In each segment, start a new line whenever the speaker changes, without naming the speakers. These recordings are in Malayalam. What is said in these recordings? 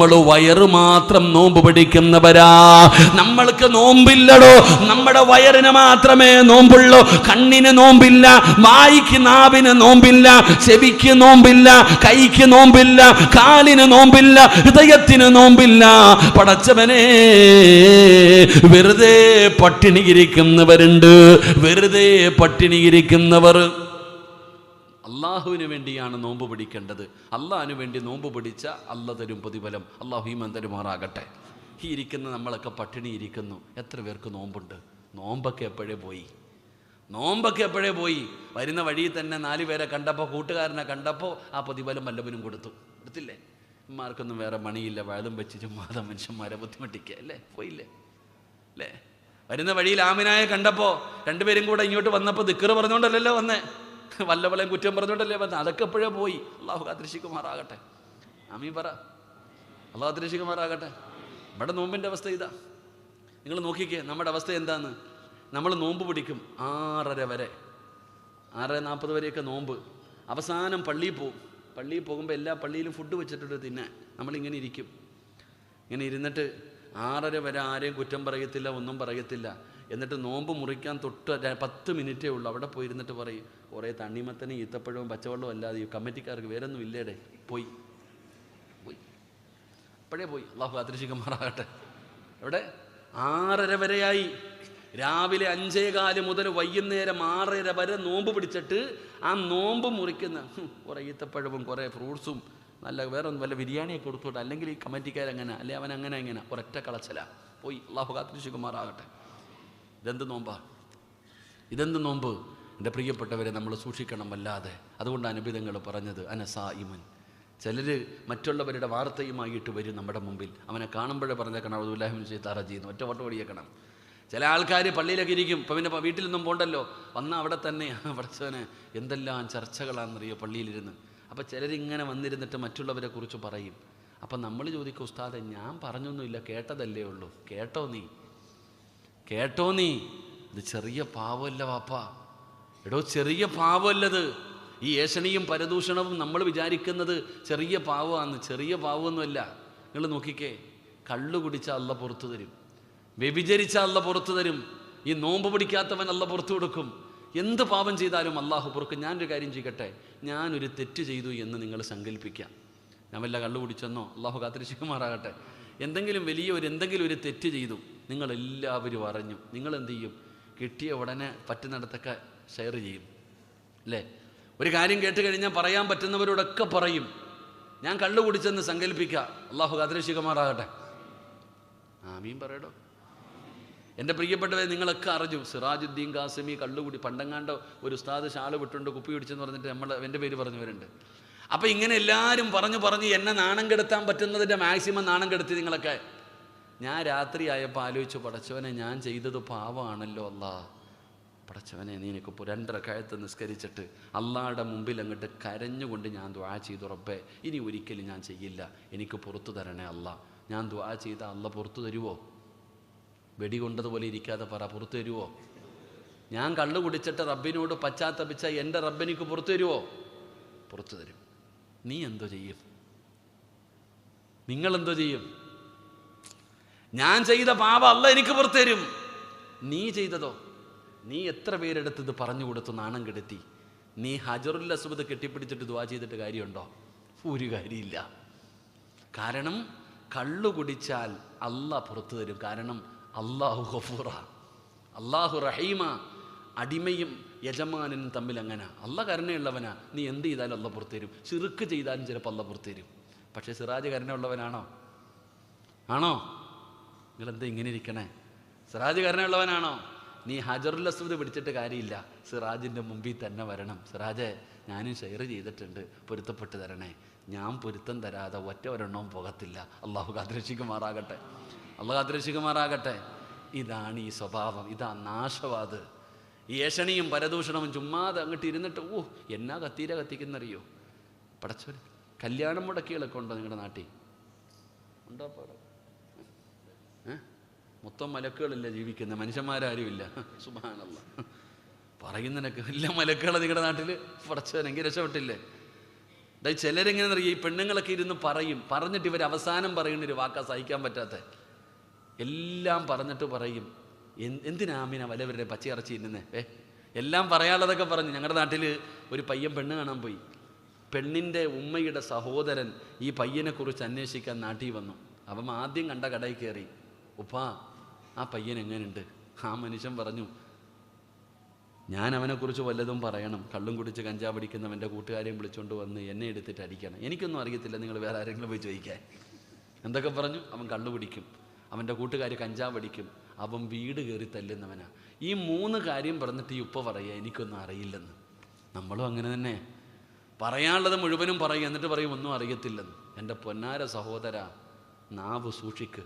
നമ്മൾ വയറ് മാത്രം നോമ്പ് പിടിക്കുന്നവരാ. നമ്മൾക്ക് നോമ്പില്ലടോ, നമ്മുടെ വയറിന് മാത്രമേ നോമ്പുള്ളൂ. കണ്ണിന് നോമ്പില്ല, വായിക്ക് നാവിന് നോമ്പില്ല, ചെവിക്ക് നോമ്പില്ല, കൈക്ക് നോമ്പില്ല, കാലിന് നോമ്പില്ല, ഹൃദയത്തിന് നോമ്പില്ല. പടച്ചവനെ, വെറുതെ പട്ടിണിയിരിക്കുന്നവരുണ്ട്. വെറുതെ പട്ടിണിയിരിക്കുന്നവർ അള്ളാഹുവിന് വേണ്ടിയാണ് നോമ്പ് പിടിക്കേണ്ടത്. അള്ളാഹിന് വേണ്ടി നോമ്പ് പിടിച്ച അല്ല തരും പ്രതിഫലം. അള്ളാഹു ഈമാൻ തരുമാറാകട്ടെ. ഈ ഇരിക്കുന്ന നമ്മളൊക്കെ പട്ടിണി ഇരിക്കുന്നു. എത്ര പേർക്ക് നോമ്പുണ്ട്? നോമ്പൊക്കെ എപ്പോഴേ പോയി. നോമ്പൊക്കെ എപ്പോഴേ പോയി. വരുന്ന വഴിയിൽ തന്നെ 4 പേരെ കണ്ടപ്പോൾ, കൂട്ടുകാരനെ കണ്ടപ്പോൾ ആ പ്രതിഫലം വല്ലവനും കൊടുത്തു. എടുത്തില്ലേ? മാർക്കൊന്നും വേറെ മണിയില്ല, വയലും വെച്ച് ചുമ്മാതെ മനുഷ്യന്മാരെ ബുദ്ധിമുട്ടിക്കുക അല്ലേ? പോയില്ലേ അല്ലേ? വരുന്ന വഴിയിൽ ആമിനായെ കണ്ടപ്പോൾ 2 പേരും കൂടെ ഇങ്ങോട്ട് വന്നപ്പോൾ ദിക്ർ പറഞ്ഞുകൊണ്ടല്ലല്ലോ വന്നേ, വല്ലവളെയും കുറ്റം പറഞ്ഞുകൊണ്ടല്ലേ വന്നേ. അതൊക്കെ എപ്പോഴേ പോയി. അള്ളാഹു കാത്തിരക്ഷിക്കുമാറാകട്ടെ. ആമീൻ പറ. അള്ളാഹു കാത്തിരക്ഷിക്കുമാറാകട്ടെ. നമ്മുടെ നോമ്പിൻ്റെ അവസ്ഥ ഇതാ. നിങ്ങൾ നോക്കിക്കേ നമ്മുടെ അവസ്ഥ എന്താന്ന്. നമ്മൾ നോമ്പ് പിടിക്കും 6:30 വരെ, 6:40 വരെയൊക്കെ നോമ്പ്. അവസാനം പള്ളിയിൽ പോകും. പള്ളിയിൽ പോകുമ്പോൾ എല്ലാ പള്ളിയിലും ഫുഡ് വെച്ചിട്ടുണ്ട് തിന്നാൻ. നമ്മളിങ്ങനെ ഇരിക്കും. ഇങ്ങനെ ഇരുന്നിട്ട് 6:30 വരെ ആരെയും കുറ്റം പറയത്തില്ല, ഒന്നും പറയത്തില്ല. എന്നിട്ട് നോമ്പ് മുറിക്കാൻ തൊട്ട് 10 മിനിറ്റേ ഉള്ളൂ. അവിടെ പോയിരുന്നിട്ട് പറയും, കുറേ തണ്ണിമത്തനും ഈത്തപ്പഴവും പച്ചവെള്ളവും അല്ലാതെ ഈ കമ്മിറ്റിക്കാർക്ക് വേറൊന്നും ഇല്ലേടെ. പോയി പോയി അപ്പോഴേ പോയി. അള്ളാഹു കാത്തിരക്ഷിക്കുമാറാകട്ടെ. എവിടെ? 6:30 വരെയായി. രാവിലെ 5:15 മുതൽ വൈകുന്നേരം 6:30 വരെ നോമ്പ് പിടിച്ചിട്ട് ആ നോമ്പ് മുറിക്കുന്ന കുറേ ഈത്തപ്പഴവും കുറേ ഫ്രൂട്ട്സും നല്ല വേറെ ഒന്നും വല്ല ബിരിയാണിയൊക്കെ കൊടുത്തോട്ടെ. അല്ലെങ്കിൽ ഈ കമ്മിറ്റിക്കാരങ്ങനെ, അല്ലെ അവൻ അങ്ങനെ എങ്ങനെ ഒരൊറ്റ കളച്ചല പോയി. അള്ളാഹു കാത്തിരക്ഷിക്കുമാറാകട്ടെ. ഇതെന്ത് നോമ്പാ? ഇതെന്ത് നോമ്പ്? എൻ്റെ പ്രിയപ്പെട്ടവരെ, നമ്മൾ സൂക്ഷിക്കണം വല്ലാതെ. അതുകൊണ്ടാണ് നബിതങ്ങൾ പറഞ്ഞത് അനസായിമൻ. ചിലർ മറ്റുള്ളവരുടെ വാർത്തയുമായിട്ട് വരും നമ്മുടെ മുമ്പിൽ. അവനെ കാണുമ്പോഴേ പറഞ്ഞേക്കണം അഊദുബില്ലാഹി ശൈത്താനിർ റജീം, ഒറ്റ വട്ടം ഓടിയേക്കണം. ചില ആൾക്കാർ പള്ളിയിലൊക്കെ ഇരിക്കും. ഇപ്പം പിന്നെ വീട്ടിലൊന്നും പോകണ്ടല്ലോ, വന്നാൽ അവിടെ തന്നെ പഠിച്ചവന് എന്തെല്ലാം ചർച്ചകളാണെന്നറിയോ പള്ളിയിലിരുന്ന്. അപ്പം ചിലരിങ്ങനെ വന്നിരുന്നിട്ട് മറ്റുള്ളവരെ കുറിച്ച് പറയും. അപ്പം നമ്മൾ ചോദിക്കും, ഉസ്താദെ ഞാൻ പറഞ്ഞൊന്നുമില്ല, കേട്ടതല്ലേ ഉള്ളൂ. കേട്ടോ നീ, കേട്ടോ നീ. ഇത് ചെറിയ പാവമല്ല വാപ്പാ. എടോ, ചെറിയ പാവമല്ലത്. ഈ ഏഷണിയും പരദൂഷണവും നമ്മൾ വിചാരിക്കുന്നത് ചെറിയ പാവമാണ്. ചെറിയ പാവമൊന്നുമല്ല. നിങ്ങൾ നോക്കിക്കേ, കള്ളു കുടിച്ചാൽ അള്ള പുറത്തു തരും, വ്യഭിചരിച്ചാൽ അള്ള പുറത്തു തരും, ഈ നോമ്പ് പിടിക്കാത്തവൻ അള്ള പുറത്തു കൊടുക്കും. എന്ത് പാപം ചെയ്താലും അള്ളാഹു പൊറുക്കും. ഞാനൊരു കാര്യം ചെയ്യട്ടെ, ഞാനൊരു തെറ്റ് ചെയ്തു എന്ന് നിങ്ങൾ സങ്കല്പിക്കാം. ഞാൻ വല്ല കള്ളു കുടിച്ചെന്നോ, അള്ളാഹു കാത്തിരക്ഷിക്കുമാറാകട്ടെ, എന്തെങ്കിലും എന്തെങ്കിലും ഒരു തെറ്റ് ചെയ്തു, നിങ്ങളെല്ലാവരും അറിഞ്ഞു. നിങ്ങളെന്ത് ചെയ്യും? കിട്ടിയ ഉടനെ പറ്റുന്നിടത്തൊക്കെ ഷെയർ ചെയ്യും അല്ലേ? ഒരു കാര്യം കേട്ട് കഴിഞ്ഞാൽ പറയാൻ പറ്റുന്നവരോടൊക്കെ പറയും. ഞാൻ കള്ളു കുടിച്ചെന്ന് സങ്കല്പിക്കുക. അള്ളാഹു കാത്തിരക്ഷിക്കുമാറാകട്ടെ. ആമീൻ പറയടോ. എൻ്റെ പ്രിയപ്പെട്ടവരെ, നിങ്ങളൊക്കെ അറിഞ്ഞു സിറാജുദ്ദീൻ ഖാസിമി കള്ളുകുടി പണ്ടങ്ങാണ്ട് ഒരു ഉസ്താദ് ഷാള് വിട്ടുണ്ട് കുപ്പി പിടിച്ചെന്ന് പറഞ്ഞിട്ട് എൻ്റെ പേര് പറഞ്ഞവരുണ്ട്. അപ്പം ഇങ്ങനെ എല്ലാവരും പറഞ്ഞ് എന്നെ നാണം കെടുത്താൻ പറ്റുന്നതിൻ്റെ മാക്സിമം നാണം കെടുത്തി നിങ്ങളൊക്കെ. ഞാൻ രാത്രി ആയപ്പോൾ ആലോചിച്ചു, പടച്ചവനെ ഞാൻ ചെയ്തത് പാവമാണല്ലോ അല്ലാ. പടച്ചവനെ നീ എനിക്ക് 2 റക്അത്ത് നിസ്കരിച്ചിട്ട് അള്ളാഹുടെ മുമ്പിൽ അങ്ങോട്ട് കരഞ്ഞുകൊണ്ട് ഞാൻ ദുആ ചെയ്തു, റബ്ബേ ഇനി ഒരിക്കലും ഞാൻ ചെയ്യില്ല, എനിക്ക് പുറത്തു തരണേ അല്ലാ. ഞാൻ ദുആ ചെയ്ത അള്ള പുറത്തു തരുമോ? വെടി കൊണ്ടതുപോലെ ഇരിക്കാതെ പറ, പുറത്തു തരുമോ? ഞാൻ കള്ളു കുടിച്ചിട്ട് റബ്ബിനോട് പശ്ചാത്തപിച്ച എൻ്റെ റബ്ബെനിക്ക് പുറത്തു തരുമോ? പുറത്തു തരും. നീ എന്തോ ചെയ്യും? നിങ്ങളെന്തോ ചെയ്യും? ഞാൻ ചെയ്ത പാപം അല്ല എനിക്ക് പുറത്തു തരും. നീ ചെയ്തതോ? നീ എത്ര പേരെടുത്ത് ഇത് പറഞ്ഞു കൊടുത്തു നാണം കെടുത്തി? നീ ഹജറുൽ അസ്വദ് കെട്ടിപ്പിടിച്ചിട്ട് ദുആ ചെയ്തിട്ട് കാര്യമുണ്ടോ? ഒരു കാര്യമില്ല. കാരണം കള്ളു കുടിച്ചാൽ അള്ളാഹ് പുറത്തു തരും. കാരണം അള്ളാഹു ഗഫൂറ, അള്ളാഹു റഹീമ. അടിമയും യജമാനും തമ്മിൽ അങ്ങനെ. അള്ളാഹ് കരുണയുള്ളവനാ. നീ എന്ത് ചെയ്താലും അള്ളാഹ് പുറത്തു തരും. ശിർക്ക് ചെയ്താലും ചിലപ്പോൾ അള്ളാഹ് പുറത്തു തരും. പക്ഷേ സിറാജ് കരുണയുള്ളവനാണോ? ആണോ? നിങ്ങളെന്താ ഇങ്ങനെ ഇരിക്കണേ? സിറാജ് കരുണയുള്ളവനാണോ? നീ ഹജറുൽ അസ്വദ് പിടിച്ചിട്ട് കാര്യമില്ല, സിറാജിൻ്റെ മുമ്പിൽ തന്നെ വരണം. സിറാജെ ഞാനും ഷെയർ ചെയ്തിട്ടുണ്ട്, പൊരുത്തപ്പെട്ട് തരണേ. ഞാൻ പൊരുത്തം തരാതെ ഒരെണ്ണവും പോകത്തില്ല. അള്ളാഹു കാത്തിരക്ഷിക്കുമാറാകട്ടെ. അള്ളാഹു കാത്തിരക്ഷിക്കുമാറാകട്ടെ. ഇതാണ് ഈ സ്വഭാവം, ഇതാ നാശവാദ്. ഈ ഏഷണിയും പരദൂഷണവും ചുമ്മാതെ അങ്ങോട്ട് ഇരുന്നിട്ട് എന്നാ കത്തീര കത്തിക്കുന്നറിയോ? പടച്ചോൻ കല്യാണം മുടക്കികളൊക്കെ ഉണ്ടോ നിങ്ങളുടെ നാട്ടിൽ? ഉണ്ടോ? മൊത്തം മലക്കുകളല്ലേ ജീവിക്കുന്നത്, മനുഷ്യന്മാരാരുമില്ല. സുബ്ഹാനല്ലാഹ്. പറയുന്നതിനൊക്കെ എല്ലാ മലക്കുകളെ നിങ്ങളുടെ നാട്ടിൽ. പടച്ചോനെങ്കിൽ രക്ഷപ്പെട്ടില്ലേ? അതായത് ചിലരെങ്ങനെ അറിയാം, ഈ പെണ്ണുങ്ങളൊക്കെ ഇരുന്ന് പറഞ്ഞിട്ട് ഇവർ അവസാനം പറയുന്നൊരു വാക്കാ സഹിക്കാൻ പറ്റാത്ത, എല്ലാം പറഞ്ഞിട്ട് പറയും എന്തിനാ ആമീന വല്ലവരുടെ പച്ചയിറച്ചി ഇന്നുന്നേ എല്ലാം പറയാനുള്ളതൊക്കെ പറഞ്ഞു. ഞങ്ങളുടെ നാട്ടിൽ ഒരു പയ്യൻ പെണ്ണ് കാണാൻ പോയി. പെണ്ണിൻ്റെ ഉമ്മയുടെ സഹോദരൻ ഈ പയ്യനെക്കുറിച്ച് അന്വേഷിക്കാൻ നാട്ടിൽ വന്നു. അപ്പം ആദ്യം കണ്ട കടയിൽ കയറി, ഉപ്പാ ആ പയ്യൻ എങ്ങനെയുണ്ട്? ആ മനുഷ്യൻ പറഞ്ഞു, ഞാൻ അവനെക്കുറിച്ച് വല്ലതും പറയണം, കള്ളും കുടിച്ച് കഞ്ചാവ് അടിക്കുന്നവൻ്റെ കൂട്ടുകാരെയും വിളിച്ചുകൊണ്ട് വന്ന് എന്നെ എടുത്തിട്ട് അടിക്കണം, എനിക്കൊന്നും അറിയത്തില്ല, നിങ്ങൾ വേറെ ആരെങ്കിലും പോയി ചോദിക്കാൻ. എന്തൊക്കെ പറഞ്ഞു? അവൻ കള്ളു പിടിക്കും, അവൻ്റെ കൂട്ടുകാർ കഞ്ചാവ് അടിക്കും, അവൻ വീട് കയറി തല്ലുന്നവനാ. ഈ 3 കാര്യം പറഞ്ഞിട്ട് ഈ ഉപ്പ പറയുക എനിക്കൊന്നും അറിയില്ലെന്ന്. നമ്മളും അങ്ങനെ തന്നെ പറയാനുള്ളത് മുഴുവനും പറയും, എന്നിട്ട് പറയും ഒന്നും അറിയത്തില്ലെന്ന്. എൻ്റെ പൊന്നാര സഹോദര, നാവ് സൂക്ഷിക്ക്.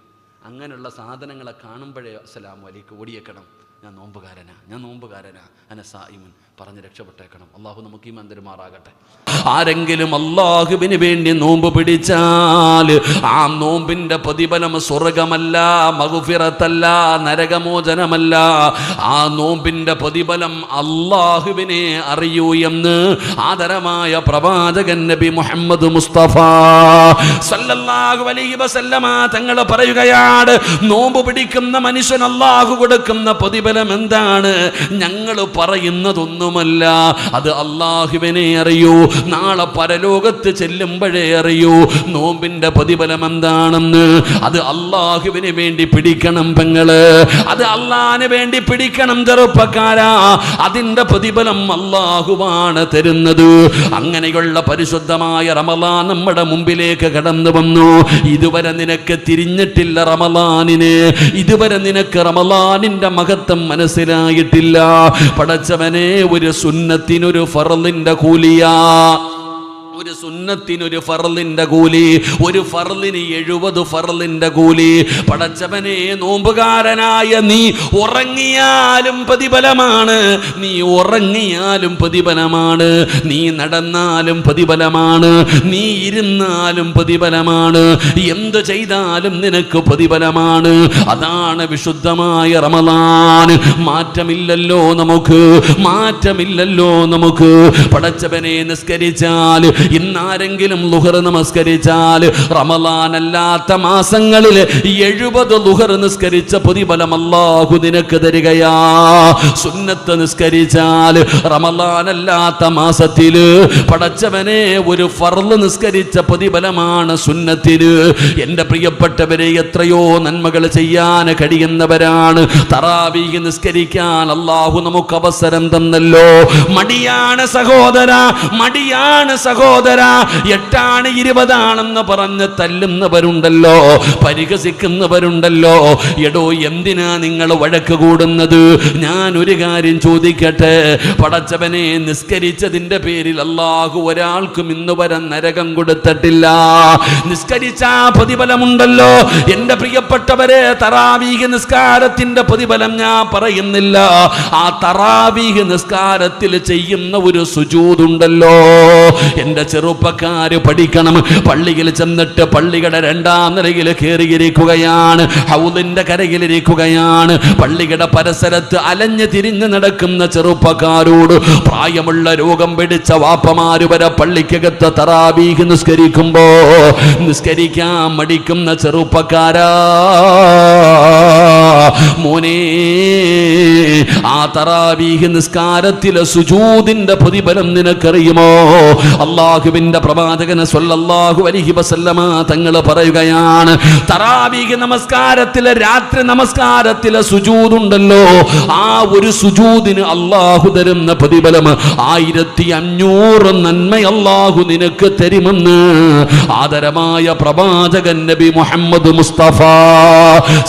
അങ്ങനെയുള്ള സാധനങ്ങളെ കാണുമ്പോഴേ അസ്സലാമു അലൈക്കും ഓടിയേക്കണം. ഞാൻ നോമ്പുകാരനാ അനസായിമുൻ പറഞ്ഞ് രക്ഷപ്പെട്ടേക്കണം. അള്ളാഹു നമുക്ക് ഈ മന്ദിരമാറാകട്ടെ. ആരെങ്കിലും അള്ളാഹുവിന് വേണ്ടി നോമ്പ് പിടിച്ചാൽ ആ നോമ്പിന്റെ പ്രതിഫലം സ്വർഗമല്ല, മഗ്ഫിറത്തല്ല, നരകമോചനമല്ല. ആ നോമ്പിന്റെ പ്രതിഫലം അള്ളാഹുവിനെ അറിയൂ എന്ന് ആദരമായ പ്രവാചകൻ നബി മുഹമ്മദ് മുസ്തഫ സല്ലല്ലാഹു അലൈഹി വസല്ലമ തങ്ങൾ പറയുകയാണ്, നോമ്പ് പിടിക്കുന്ന മനുഷ്യൻ അള്ളാഹു കൊടുക്കുന്ന പ്രതിഫലം എന്താണ്? ഞങ്ങൾ പറയുന്നതൊന്നുമല്ല, അത് അള്ളാഹുവിനെ അറിയൂ. നാളെ പരലോകത്ത് ചെല്ലുമ്പോഴേ അറിയൂ നോമ്പിന്റെ പ്രതിഫലം എന്താണെന്ന്. അത് അള്ളാഹുവിന് വേണ്ടി പിടിക്കണം പെങ്ങള്, അത് അള്ളാഹിന് വേണ്ടി പിടിക്കണം ചെറുപ്പക്കാരാ. അതിന്റെ പ്രതിഫലം അള്ളാഹുവാണ് തരുന്നത്. അങ്ങനെയുള്ള പരിശുദ്ധമായ റമളാൻ നമ്മുടെ മുമ്പിലേക്ക് കടന്നു വന്നു. ഇതുവരെ നിനക്ക് തിരിഞ്ഞിട്ടില്ല റമളാനിന്, ഇതുവരെ നിനക്ക് റമളാനിന്റെ മഹത്വം മനസ്സിലായിട്ടില്ല. പടച്ചവനെ, ഒരു സുന്നത്തിനൊരു ഫർളിന്റെ കൂലിയാ, ഒരു സുന്നത്തിനൊരു ഫർളിന്റെ കൂലി, ഒരു ഫർളിന് 70 ഫർളിന്റെ കൂലി. പടച്ചവനെ, നോമ്പുകാരനായ നീ ഉറങ്ങിയാലും പ്രതിഫലമാണ്, നീ ഉറങ്ങിയാലും പ്രതിഫലമാണ്, നീ നടന്നാലും പ്രതിഫലമാണ്, നീ ഇരുന്നാലും പ്രതിഫലമാണ്, എന്ത് ചെയ്താലും നിനക്ക് പ്രതിഫലമാണ്. അതാണ് വിശുദ്ധമായ റമളാൻ. മാറ്റമില്ലല്ലോ നമുക്ക്, മാറ്റമില്ലല്ലോ നമുക്ക്. പടച്ചവനെ, നിസ്കരിച്ചാൽ ഇന്നാരെങ്കിലും ളുഹർ നമസ്കരിച്ചാൽ റമളാൻ അല്ലാത്ത മാസങ്ങളിൽ 70 ളുഹർ നിസ്കരിച്ച പ്രതിഫലം അല്ലാഹു നിനക്ക് തരികയാ. സുന്നത്ത് നിസ്കരിച്ചാൽ റമളാൻ അല്ലാത്ത മാസത്തിൽ പടച്ചവനെ ഒരു ഫർള് നിസ്കരിച്ച പ്രതിഫലമാണ് സുന്നത്തിന്. എൻ്റെ പ്രിയപ്പെട്ടവരെ, എത്രയോ നന്മകൾ ചെയ്യാൻ കഴിയുന്നവരാണ്. തറാവീഹ് നിസ്കരിക്കാൻ അല്ലാഹു നമുക്ക് അവസരം തന്നല്ലോ. മടിയാണ് സഹോദര, മടിയാണ് സഹോദര. 8 20 പറഞ്ഞ് തല്ലുന്നവരുണ്ടല്ലോ, പരിഹസിക്കുന്നവരുണ്ടല്ലോ. എടോ, എന്തിനാ നിങ്ങൾ വഴക്ക് കൂടുന്നത്? ഞാൻ ഒരു കാര്യം ചോദിക്കട്ടെ, പടച്ചവനെ, നിസ്കരിച്ചതിന്റെ പേരിൽ അല്ലാഹു ഒരാൾക്കും ഇന്ന് വരെ നരകം കൊടുത്തിട്ടില്ല. നിസ്കരിച്ച പ്രതിഫലമുണ്ടല്ലോ. എൻ്റെ പ്രിയപ്പെട്ടവരെ, തറാവീഹ് നിസ്കാരത്തിന്റെ പ്രതിഫലം ഞാൻ പറയുന്നില്ല. ആ തറാവീഹ് നിസ്കാരത്തിൽ ചെയ്യുന്ന ഒരു സുജൂദുണ്ടല്ലോ, എൻ്റെ ചെറുപ്പക്കാര് പഠിക്കണം. പള്ളിയിൽ ചെന്നിട്ട് പള്ളിയുടെ 2ാം നിലയിൽ കയറിയിരിക്കുകയാണ്, ഹൗദിന്റെ കരയിലിരിക്കുകയാണ്. പള്ളിയുടെ പരിസരത്ത് അലഞ്ഞു തിരിഞ്ഞ് നടക്കുന്ന ചെറുപ്പക്കാരോട് പ്രായമുള്ള രോഗം പിടിച്ച വാപ്പമാര് വരെ പള്ളിക്കകത്ത് തറാവീഹ് നിസ്കരിക്കുമ്പോ നിസ്കരിക്കാൻ മടിക്കുന്ന ചെറുപ്പക്കാരാ, മോനെ, ആ തറാവീഹ് നിസ്കാരത്തിലെ സുജൂദിന്റെ പ്രതിഫലം നിനക്കറിയുമോ? അല്ലാഹുവിന്റെ പ്രവാചകൻ സ്വല്ലല്ലാഹു അലൈഹി വസല്ലമ തങ്ങൾ പറയുകയാണ്, തറാവീഹ് നമസ്കാരത്തിലെ, രാത്രി നമസ്കാരത്തിലെ സുജൂദുണ്ടല്ലോ, ആ ഒരു സുജൂദിന് അല്ലാഹു തരുന്ന പ്രതിഫലം 1500 നന്മ അല്ലാഹു നിനക്ക് തരുമെന്ന് ആദരമായ പ്രവാചകൻ നബി മുഹമ്മദ് മുസ്തഫ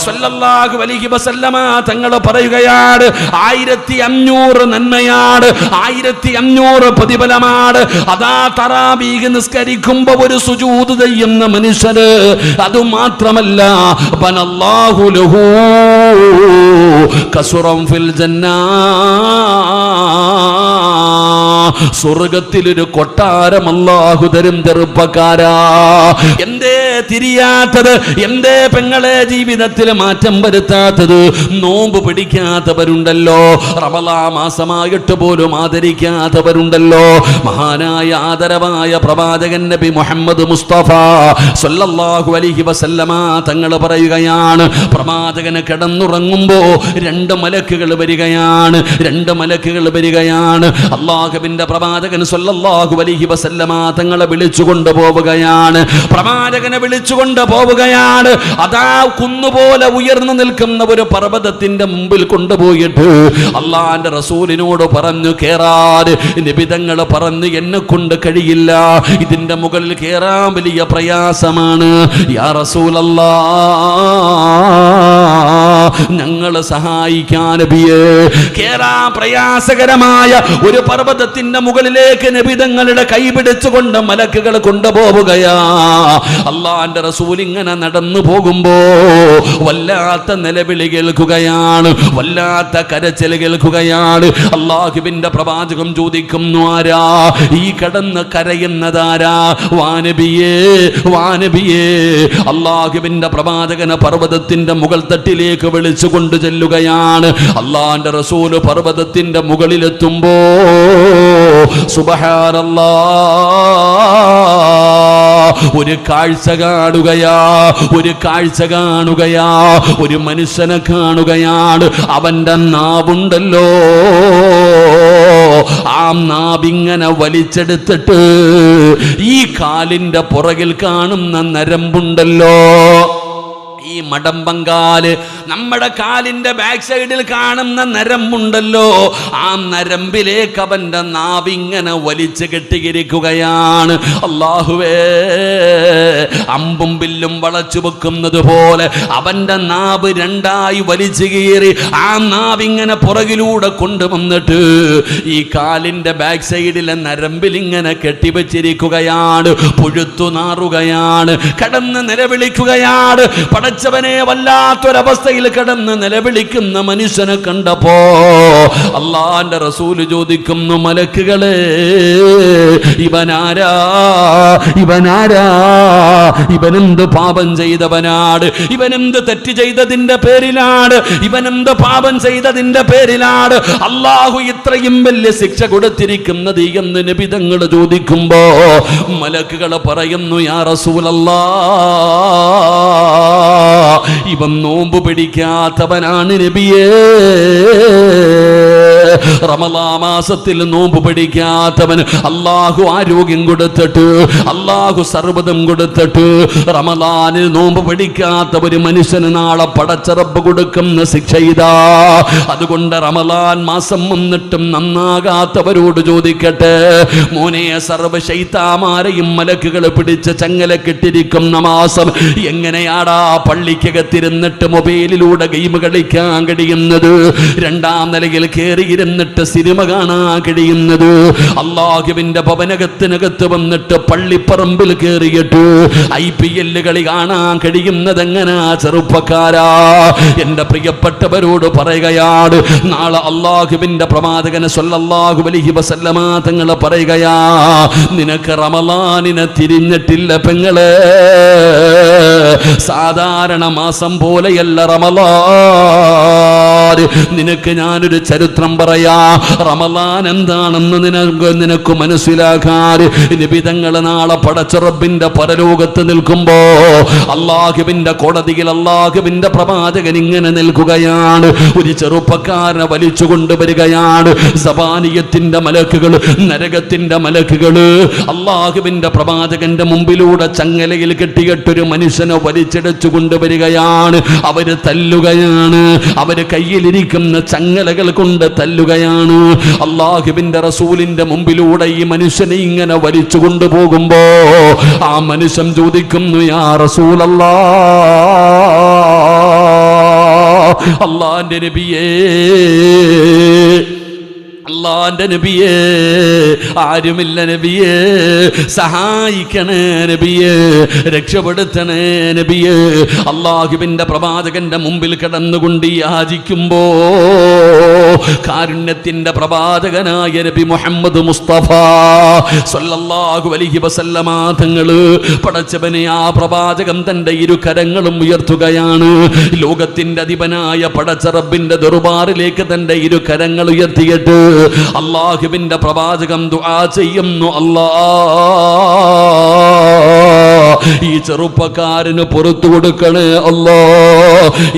സ്വല്ലല്ലാഹു അലൈഹി വസല്ലമ തങ്ങൾ പറയുകയാണ്, 1500 നന്മയാണ്, 1500 പ്രതിഫലമാണ്. അതാ തറാവീഹ് നിസ്കരിക്കുമ്പോ ഒരു സുജൂദ് ചെയ്യുന്ന മനുഷ്യര്, അതുമാത്രമല്ല, ബനല്ലാഹു ലഹു ഖസ്റൻ ഫിൽ ജന്ന, സ്വർഗത്തിലൊരു കൊട്ടാരം അല്ലാഹു തരും ചെറുപ്പക്കാരാ. എന്തേ തിരിയാത്തത്? എന്തേ പെങ്ങളെ ജീവിതത്തിൽ മാറ്റം വരുത്താത്തത്? നോമ്പ് പിടിക്കാത്തവരുണ്ടല്ലോ, റമളാൻ മാസമായിട്ട് പോലും ആദരിക്കാത്തവരുണ്ടല്ലോ. മഹാനായ ആദരവായ പ്രവാചകൻ നബി മുഹമ്മദ് മുസ്തഫ സല്ലല്ലാഹു അലൈഹി വസല്ലമ തങ്ങൾ പറയുകയാണ്, പ്രവാചകന് കിടന്നുറങ്ങുമ്പോ രണ്ട് മലക്കുകൾ വരികയാണ്. അല്ലാഹുവിന്റെ പ്രവാചകൻ സല്ലല്ലാഹു അലൈഹി വസല്ലമ തങ്ങളെ വിളിച്ചുകൊണ്ട് പോവുകയാണ്. പ്രവാചകനെ വിളിച്ചുകൊണ്ട് പോവുകയാണ്. അതാ കുന്നുപോലെ ഉയർന്നു നിൽക്കുന്ന ഒരു പർവ്വതത്തിന്റെ മുമ്പിൽ കൊണ്ടുപോയിട്ട് അള്ളാന്റെ റസൂലിനോട് പറഞ്ഞു കേറാൻ. നബി തങ്ങൾ പറഞ്ഞു, എന്നെ കൊണ്ട് കഴിയില്ല, ഇതിന്റെ മുകളിൽ കേറാൻ വലിയ പ്രയാസമാണ്. യാ റസൂലല്ലാഹ്, ഞങ്ങളെ സഹായിക്കാൻ നബിയേ. കേറാൻ പ്രയാസകരമായ ഒരു പർവ്വതത്തിന്റെ മുകളിലേക്ക് നബി തങ്ങളുടെ കൈ പിടിച്ചുകൊണ്ട് മലക്കുകൾ കൊണ്ടുപോവുകയാ. അള്ളാന്റെ റസൂൽ ഇങ്ങനെ നടന്നു പോകുമ്പോ വല്ലാത്ത നിലവിളി കേൾക്കുകയാണ്, വല്ലാത്ത കരച്ചിൽ കേൾക്കുകയാണ്. അള്ളാഹുവിന്റെ പ്രവാചകം ചോദിക്കുന്നു, ആരാ ഈ കടന്ന് കരയുന്നതാരാ? വാനബിയേ, വാനബിയേ. അള്ളാഹുവിന്റെ പ്രവാചകനെ പർവ്വതത്തിന്റെ മുകൾ തട്ടിലേക്ക് വിളിച്ചു കൊണ്ടു ചെല്ലുകയാണ്. അള്ളാന്റെ റസൂല് പർവ്വതത്തിന്റെ മുകളിലെത്തുമ്പോ സുബ്ഹാനല്ലാഹ്, ഒരു കാഴ്ച കാണുകയാ, ഒരു മനുഷ്യനെ കാണുകയാണ്. അവന്റെ നാവുണ്ടല്ലോ, ആ നാവിങ്ങനെ വലിച്ചെടുത്തിട്ട് ഈ കാലിന്റെ പുറകിൽ കാണുന്ന നരമ്പുണ്ടല്ലോ, ഈ മടമ്പങ്കാല്, നമ്മുടെ കാലിന്റെ ബാക്ക് സൈഡിൽ കാണുന്ന നരമ്പുണ്ടല്ലോ, ആ നരമ്പിലേക്ക് അവന്റെ നാവിങ്ങനെ വലിച്ചു കെട്ടിയിരിക്കുകയാണ്. അല്ലാഹുവേ, അമ്പും വില്ലും വളച്ചു വെക്കുന്നത് പോലെ അവന്റെ നാവ് രണ്ടായി വലിച്ചു കീറി ആ നാവിങ്ങനെ പുറകിലൂടെ കൊണ്ടുവന്നിട്ട് ഈ കാലിന്റെ ബാക്ക് സൈഡിലെ നരമ്പിൽ ഇങ്ങനെ കെട്ടിവെച്ചിരിക്കുകയാണ്. പുഴുത്തു നാറുകയാണ്, കടന്ന് നിലവിളിക്കുകയാണ്. പടച്ചവനെ, വല്ലാത്തൊരവസ്ഥയിൽ കിടന്ന് നിലവിളിക്കുന്ന മനുഷ്യനെ കണ്ടപ്പോ അള്ളാന്റെ റസൂല് ചോദിക്കുന്നു, മലക്കുകളെ, ഇവനാരാ? ഇവനെന്ത് പാപം ചെയ്തവനാണ്? ഇവനെന്ത് തെറ്റ് ചെയ്തതിന്റെ പേരിലാണ്? ഇവനെന്ത് പാപം ചെയ്തതിന്റെ പേരിലാണ് അള്ളാഹു ഇത്രയും വലിയ ശിക്ഷ കൊടുത്തിരിക്കുന്നത് എന്ന് നബി തങ്ങൾ ചോദിക്കുമ്പോ മലക്കുകൾ പറയുന്നു, യാ റസൂലല്ലാഹ്, ഇവൻ നോമ്പ് പിടിക്കാത്തവനാണ് നബിയേ. റമളാൻ മാസത്തിൽ നോമ്പ് പിടിക്കാത്തവൻ അല്ലാഹു ആരോഗ്യം കൊടുത്തിട്ട്, അല്ലാഹു സർവ്വതും കൊടുത്തിട്ട് റമളാനിൽ നോമ്പ് പിടിക്കാത്ത ഒരു മനുഷ്യന് നാളെ പടച്ച റബ്ബ് കൊടുക്കുന്ന ശിക്ഷ ഇതാ. അതുകൊണ്ട് റമളാൻ മാസം വന്നിട്ടും നന്നാകാത്തവരോട് ചോദിക്കട്ടെ, മോനെ, സർവ്വ ശൈത്താന്മാരെയും മലക്കുകൾ പിടിച്ച് ചങ്ങലക്കിട്ടിരിക്കുന്ന മാസം എങ്ങനെയാടാ പള്ളിക്കകത്തിരുന്നിട്ട് മൊബൈലിലൂടെ ഗെയിം കളിക്കാൻ കഴിയുന്നത്? രണ്ടാം നിലയിൽ കയറിയിരുന്നിട്ട് സിനിമ കാണാൻ കഴിയുന്നത്? അല്ലാഹുവിന്റെ ഭവനകത്തിനകത്ത് വന്നിട്ട് പള്ളിപ്പറമ്പിൽ കയറിയിട്ട് IPL കളി കാണാൻ കഴിയുന്നത് എങ്ങനാ ചെറുപ്പക്കാരാ? എന്റെ പ്രിയപ്പെട്ടവരോട് പറയുകയാണ്, നാളെ അല്ലാഹുവിന്റെ പ്രവാചകൻ സല്ലല്ലാഹു അലൈഹി വസല്ലമ തങ്ങൾ പറയുകയാ, നിനക്ക് റമളാനിനെ തിരിഞ്ഞിട്ടില്ല പെങ്ങളെ. സാധാരണ മാസം പോലെയല്ല റമളാൻ. നിനക്ക് ഞാനൊരു ചരിത്രം പറയാ, റമളാൻ എന്താണെന്ന് നിനക്ക് മനസ്സിലാക്കാൻ. നബി തങ്ങൾ നാളെ പടച്ച റബ്ബിന്റെ പരലോകത്ത് നിൽക്കുമ്പോ അല്ലാഹുവിന്റെ കോടതിയിൽ അല്ലാഹുവിന്റെ പ്രവാചകൻ ഇങ്ങനെ നിൽക്കുകയാണ്. ഒരു ചെറുപ്പക്കാരനെ വലിച്ചു കൊണ്ടുവരികയാണ്. സബാനിയത്തിന്റെ മലക്കുകൾ, നരകത്തിന്റെ മലക്കുകൾ അല്ലാഹുവിന്റെ പ്രവാചകന്റെ മുമ്പിലൂടെ ചങ്ങലയിൽ കെട്ടിയിട്ടൊരു മനുഷ്യനെ വലിച്ചെടുച്ചു കൊണ്ടുവരികയാണ്. അവര് തല്ലുകയാണ്, അവര് കയ്യിലിരിക്കുന്ന ചങ്ങലകൾ കൊണ്ട് തല്ലുകയാണ്. അല്ലാഹുവിന്റെ റസൂലിന്റെ മുമ്പിലൂടെ ഈ മനുഷ്യനെ ഇങ്ങനെ വലിച്ചു കൊണ്ടുപോകുമ്പോ ആ മനുഷ്യൻ ചോദിക്കുന്നു, യാ റസൂലല്ലാഹ്, അല്ലാഹുവിന്റെ നബിയേ, അല്ലാഹുവിന്റെ നബിയേ, ആരുമില്ല നബിയേ, സഹായിക്കണേ നബിയേ, രക്ഷപ്പെടുത്തണേ നബിയേ. അല്ലാഹുവിന്റെ പ്രവാചകന്റെ മുമ്പിൽ കിടന്നുകൊണ്ട് യാചിക്കുമ്പോ കാരുണ്യത്തിന്റെ പ്രവാചകനായ നബി മുഹമ്മദ് മുസ്തഫ സല്ലല്ലാഹു അലൈഹി വസല്ലമ തങ്ങള് പടച്ചവനെ ആ പ്രവാചകൻ തന്റെ ഇരു കരങ്ങളും ഉയർത്തുകയാണ്. ലോകത്തിന്റെ അധിപനായ പടച്ച റബ്ബിന്റെ ദർബാറിലേക്ക് തന്റെ ഇരു കരങ്ങൾ ഉയർത്തിയിട്ട് അല്ലാഹുവിന്റെ പ്രവാചകൻ ദുആ ചെയ്യുന്നു. ഈ ചെറുപ്പക്കാരന് പുറത്തു കൊടുക്കണേ അല്ലാ,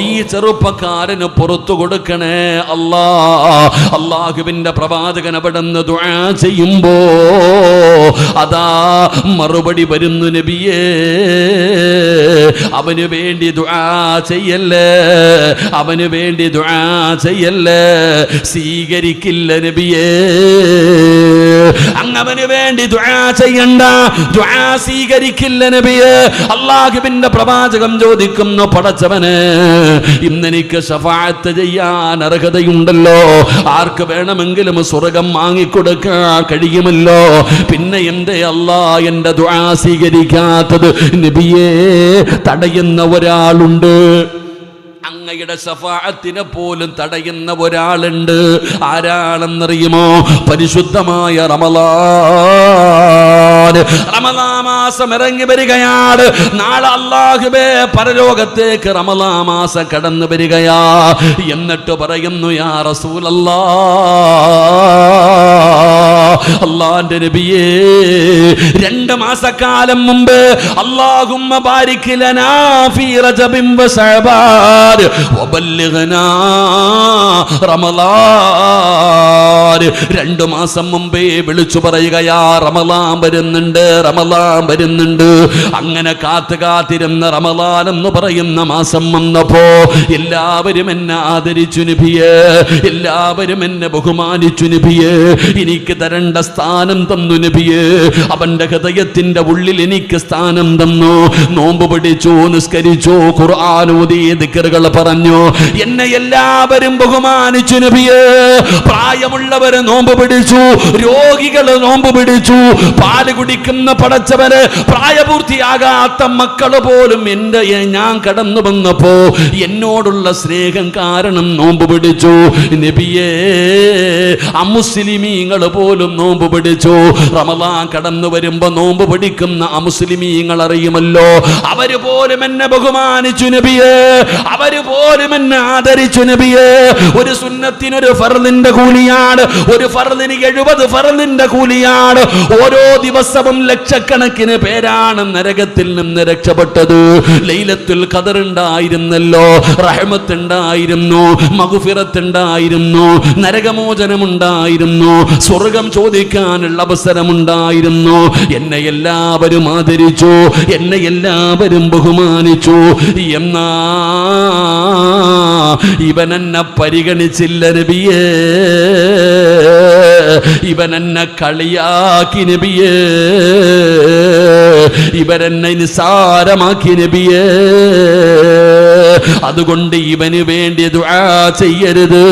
ഈ ചെറുപ്പക്കാരന് പുറത്തു കൊടുക്കണേ അല്ലാ. അല്ലാഹുവിന്റെ പ്രവാചകൻ അവിടുന്ന് ദുആ ചെയ്യുമ്പോ അതാ മറുപടി വരുന്നു, നബിയേ അവന് വേണ്ടി ദുആ ചെയ്യല്ലേ, അവന് വേണ്ടി ദുആ ചെയ്യല്ലേ, സ്വീകരിക്കില്ല നബിയേ, അങ്ങവന് വേണ്ടി ദുആ ചെയ്യണ്ട, ദുആ സ്വീകരിക്കില്ല നബിയേ. അല്ലാഹുവിന്റെ പ്രവാചകം ചോദിക്കുന്നു, പടച്ചവനെ ഇന്നെനിക്ക് ശഫാഅത്ത് ചെയ്യാൻ അർഹതയുണ്ടല്ലോ, ആർക്ക് വേണമെങ്കിലും സ്വർഗം വാങ്ങിക്കൊടുക്കാൻ കഴിയുമല്ലോ, പിന്നെ എന്തേ അല്ലാ എന്റെ ദുആ സ്വീകരിക്കാത്തത്? നബിയേ തടയുന്ന ഒരാളുണ്ട്, അങ്ങയുടെ ശഫാഅത്തിനെ പോലും തടയുന്ന ഒരാളുണ്ട്. ആരാണെന്നറിയുമോ? പരിശുദ്ധമായ റമളാൻ. റമളാൻ മാസം ഇറങ്ങി വരികയാണ്. നാളെ അല്ലാഹുവേ പരലോകത്തേക്ക് റമളാൻ മാസം കടന്നു വരികയാ. എന്നിട്ട് പറയുന്നു, യാ റസൂലല്ലാഹ്, അല്ലാഹുവിന്റെ നബിയേ 2 മാസക്കാലം മുമ്പ് അല്ലാഹുമ്മ ബാരിക് ലനാ ഫീ റജബിൻ വ ശഅബാൻ വബല്ലിഗ്നാ റമളാൻ. 2 മാസം മുമ്പേ വിളിച്ചു പറയുകയാ, റമളാൻ വരുന്നുണ്ട്, റമളാൻ വരുന്നുണ്ട്. അങ്ങനെ കാത്തിരുന്ന റമളാൻ എന്ന് പറയുന്ന മാസം വന്നപ്പോ എല്ലാവരും എന്നെ ആദരിച്ചു നബിയേ, എല്ലാവരും എന്നെ ബഹുമാനിച്ചു നബിയേ, എനിക്ക് തരേണ്ട സ്ഥാനം തന്നു നബിയേ. അവന്റെ ഹൃദയത്തിന്റെ ഉള്ളിൽ എനിക്ക് സ്ഥാനം തന്നു. നോമ്പ് പിടിച്ചു, നിസ്കരിച്ചു, ഖുർആൻ ഓതി, ദിക്റുകൾ പറഞ്ഞു, എന്നെ എല്ലാവരും ബഹുമാനിച്ചു നബിയേ. പ്രായമുള്ളവര് നോമ്പ് പിടിച്ചു, രോഗികള് നോമ്പ് പിടിച്ചു, പാല് കുടിക്കുന്ന പടച്ചവര്, പ്രായപൂർത്തിയാകാത്ത മക്കള് പോലും എന്റെ ഞാൻ കടന്നു വന്നപ്പോ എന്നോടുള്ള സ്നേഹം കാരണം നോമ്പ് പിടിച്ചു നബിയേ. അമുസ്ലിമീങ്ങൾ പോലും നോമ്പ് പിടിച്ചു. റമളാൻ കടന്നു വരുമ്പോ നോമ്പ് പിടിക്കുന്ന അമുസ്ലിമീങ്ങൾ അറിയുമല്ലോ, അവര് പോലും എന്നെ ബഹുമാനിച്ചു നബിയേ, അവര് പോലും എന്നെ ആദരിച്ചു നബിയേ. ഒരു സുന്നത്തിനൊരു ഫർളിന്റെ കൂലിയാണ്, ഒരു ഫർളിന് 70 ഫർളിന്റെ കൂലിയാണ്. ഓരോ ദിവസവും ലക്ഷക്കണക്കിന് പേരാണ് നരകത്തിൽ നിന്ന് രക്ഷപ്പെട്ടത്. ലൈലത്തുൽ ഖദർ ഉണ്ടായിരുന്നല്ലോ, റഹ്മത്ത് ഉണ്ടായിരുന്നു, മഗ്ഫിറത്ത് ഉണ്ടായിരുന്നു, നരകമോചനമുണ്ടായിരുന്നു, സ്വർഗം ചോദിക്കാനുള്ള അവസരമുണ്ടായിരുന്നു. എന്നെ എല്ലാവരും ആദരിച്ചു, എന്നെ എല്ലാവരും ബഹുമാനിച്ചു. എന്നാ ഇവനെന്നെ പരിഗണിച്ചില്ല നബിയേ, ഇവനെന്നെ കളിയാക്കി നബിയേ, ഇവരെന്നെ നിസാരമാക്കി നബിയേ. അതുകൊണ്ട് ഇവന് വേണ്ടി ദുആ ചെയ്യരുത്.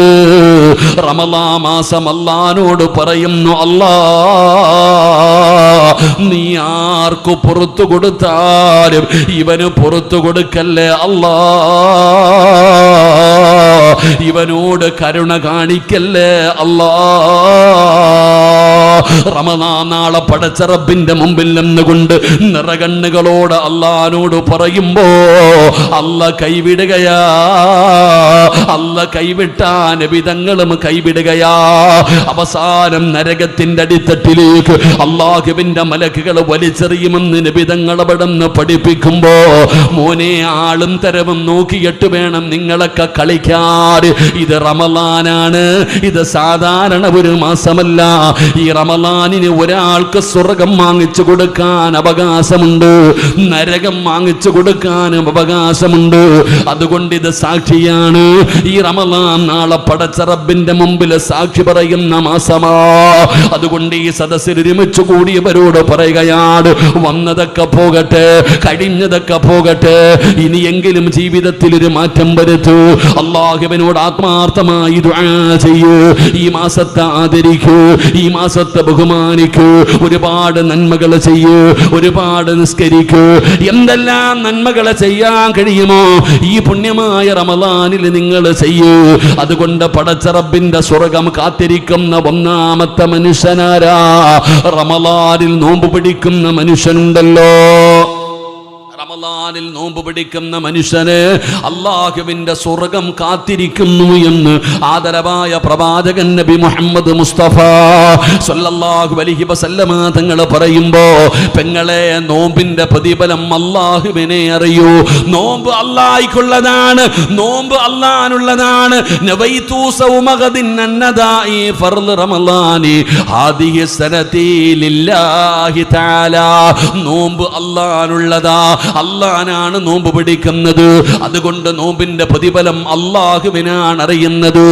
റമളാൻ മാസം അല്ലാഹുവോട് പറയുന്നു, അല്ലാഹ് നീ ആർക്കു പുറത്തു കൊടുത്താലും ഇവന് പുറത്തു കൊടുക്കല്ലേ അല്ലാഹ്, ഇവനോട് കരുണ കാണിക്കല്ലേ അല്ലാഹ്. റമളാൻ നാളെ പടച്ച റബ്ബിന്റെ മുമ്പിൽ നിന്നുകൊണ്ട് നിറകണ്ണുകളോട് അല്ലാഹുവോട് പറയുമ്പോ അല്ല കൈവിടുകയാ, അല്ല കൈവിട്ടാ നബി തങ്ങളും കൈവിടുകയാ. അവസാനം നരകത്തിന്റെ അടിത്തട്ടിലേക്ക് അല്ലാഹുവിന്റെ മലക്കുകൾ വലിച്ചെറിയുമെന്ന് നബി തങ്ങൾ അവിടുന്ന് പഠിപ്പിക്കുമ്പോ, മോനെ ആളും തരവും നോക്കിയിട്ട് വേണം നിങ്ങളൊക്കെ കളിക്കാൻ. ഇത് റമളാനാണ്, ഇത് സാധാരണ ഒരു മാസമല്ല. ഈ റമളാനിന് ഒരാൾക്ക് സ്വർഗം വാങ്ങിച്ചു കൊടുക്കാൻ അവകാശമുണ്ട്, നരകം വാങ്ങിച്ചു കൊടുക്കാനും അവകാശമുണ്ട്. അതുകൊണ്ട് ഇത് സാക്ഷിയാണ്. ഈ റമളാൻ നാളെ പടച്ച റബ്ബിന്റെ മുമ്പിൽ സാക്ഷി പറയുന്ന മാസമാ. അതുകൊണ്ട് ഈ സദസ്സിൽ ഒരുമിച്ച് കൂടിയവരോട് പറയുകയാണ്, വന്നതൊക്കെ പോകട്ടെ, കഴിഞ്ഞതൊക്കെ പോകട്ടെ, ഇനിയെങ്കിലും ജീവിതത്തിൽ ഒരു മാറ്റം വരുത്തൂ. അല്ലാഹുവിനോട് ആത്മാർത്ഥമായി ദുആ ചെയ്യൂ. ഈ മാസത്തെ ആദരിക്കൂ, ഈ മാസത്തെ ബഹുമാനിക്കൂ, ഒരുപാട് നന്മകൾ ചെയ്യൂ, ഒരുപാട് നിസ്കരിക്കൂ. എന്തെല്ലാം നന്മകൾ ചെയ്യാൻ കഴിയുമോ ഈ ഈ പുണ്യമായ റമളാനിൽ നിങ്ങൾ ചെയ്യൂ. അതുകൊണ്ട് പടച്ച റബ്ബിന്റെ സ്വർഗം കാത്തിരിക്കുന്ന ഒന്നാമത്തെ മനുഷ്യനാരാ? റമളാനിൽ നോമ്പ് പിടിക്കുന്ന മനുഷ്യനുണ്ടല്ലോ. റമളാനിൽ നോമ്പ് പിടിക്കുന്ന മനുഷ്യന് അല്ലാഹുവിന്റെ സ്വർഗം കാത്തിരിക്കുന്നു എന്ന് ആദരവായ പ്രവാചകൻ നബി മുഹമ്മദ് മുസ്തഫ സല്ലല്ലാഹു അലൈഹി വസല്ലമ തങ്ങൾ പറയുമ്പോ, പെങ്ങളെ, നോമ്പിന്റെ പ്രതിഫലം അല്ലാഹുവിനെ അറിയൂ. നോമ്പ് അല്ലാഹുക്കുള്ളതാണ്, നോമ്പ് അല്ലാഹുനുള്ളതാണ്. നവൈതു സൗമഗദിൻ അന്നദാഇ ഫർള് റമളാനി ഹാദിഹി സനതി ലില്ലാഹി തആല. നോമ്പ് അല്ലാഹുനുള്ളതാ, അല്ലാഹനാണ് നോമ്പ് പിടിക്കുന്നത്. അതുകൊണ്ട് നോമ്പിന്റെ പ്രതിഫലം അല്ലാഹുവിനാണ് അറിയുന്നത്.